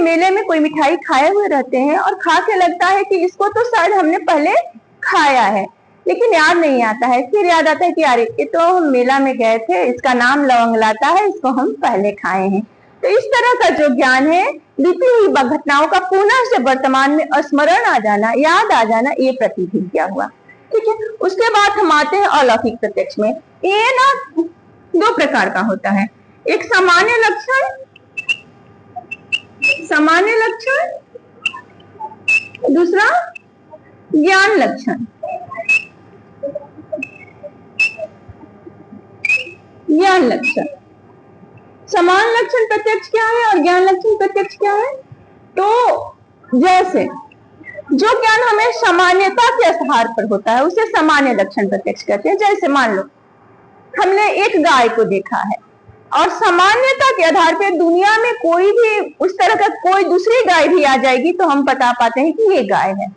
मेले में कोई मिठाई खाए हुए रहते हैं और खा के लगता है कि इसको तो शायद हमने पहले खाया है, लेकिन याद नहीं आता है। फिर याद आता है कि अरे ये तो हम मेला में गए थे, इसका नाम लौंग लाता है, इसको हम पहले खाए हैं। तो इस तरह का जो ज्ञान है, बीती हुई घटनाओं का पुनः से वर्तमान में स्मरण आ जाना, याद आ जाना, ये प्रतिभिज्ञा हुआ। ठीक है, उसके बाद हम आते हैं अलौकिक प्रत्यक्ष में। ये ना दो प्रकार का होता है, एक सामान्य लक्षण, दूसरा ज्ञान लक्षण। ज्ञान लक्षण, समान लक्षण प्रत्यक्ष क्या है और ज्ञान लक्षण प्रत्यक्ष क्या है? तो जैसे जो ज्ञान हमें सामान्यता के आधार पर होता है उसे सामान्य लक्षण प्रत्यक्ष कहते हैं। जैसे मान लो हमने एक गाय को देखा है और सामान्यता के आधार पर दुनिया में कोई भी उस तरह का कोई दूसरी गाय भी आ जाएगी तो हम बता पाते हैं कि ये गाय है।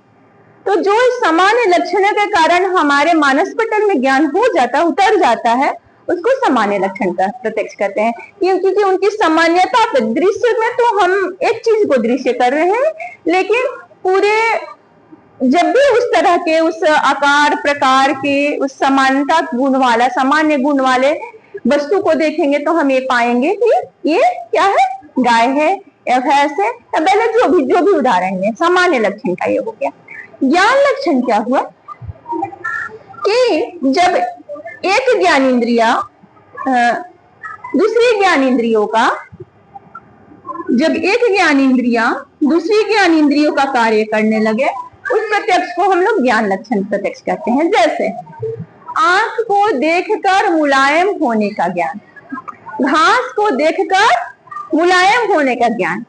तो जो इस सामान्य लक्षण के कारण हमारे मानस पटल में ज्ञान हो जाता, उतर जाता है, उसको सामान्य लक्षण का प्रत्यक्ष कहते हैं। क्योंकि उनकी सामान्यता पे दृश्य में तो हम एक चीज को दृश्य कर रहे हैं, लेकिन पूरे जब भी उस तरह के उस आकार प्रकार के उस समानता गुण वाला सामान्य गुण वाले वस्तु को देखेंगे तो हम ये पाएंगे कि ये क्या है, गाय है या भैंस है या बैल है, जो भी उदाहरण है, सामान्य लक्षण का ये हो गया। ज्ञान लक्षण क्या हुआ कि जब एक ज्ञानेंद्रिया दूसरी ज्ञानेंद्रियों का, जब एक ज्ञानेंद्रिया दूसरी ज्ञानेंद्रियों का कार्य करने लगे, उस प्रत्यक्ष को हम लोग ज्ञान लक्षण प्रत्यक्ष कहते हैं। जैसे आंख को देखकर मुलायम होने का ज्ञान, घास को देखकर मुलायम होने का ज्ञान,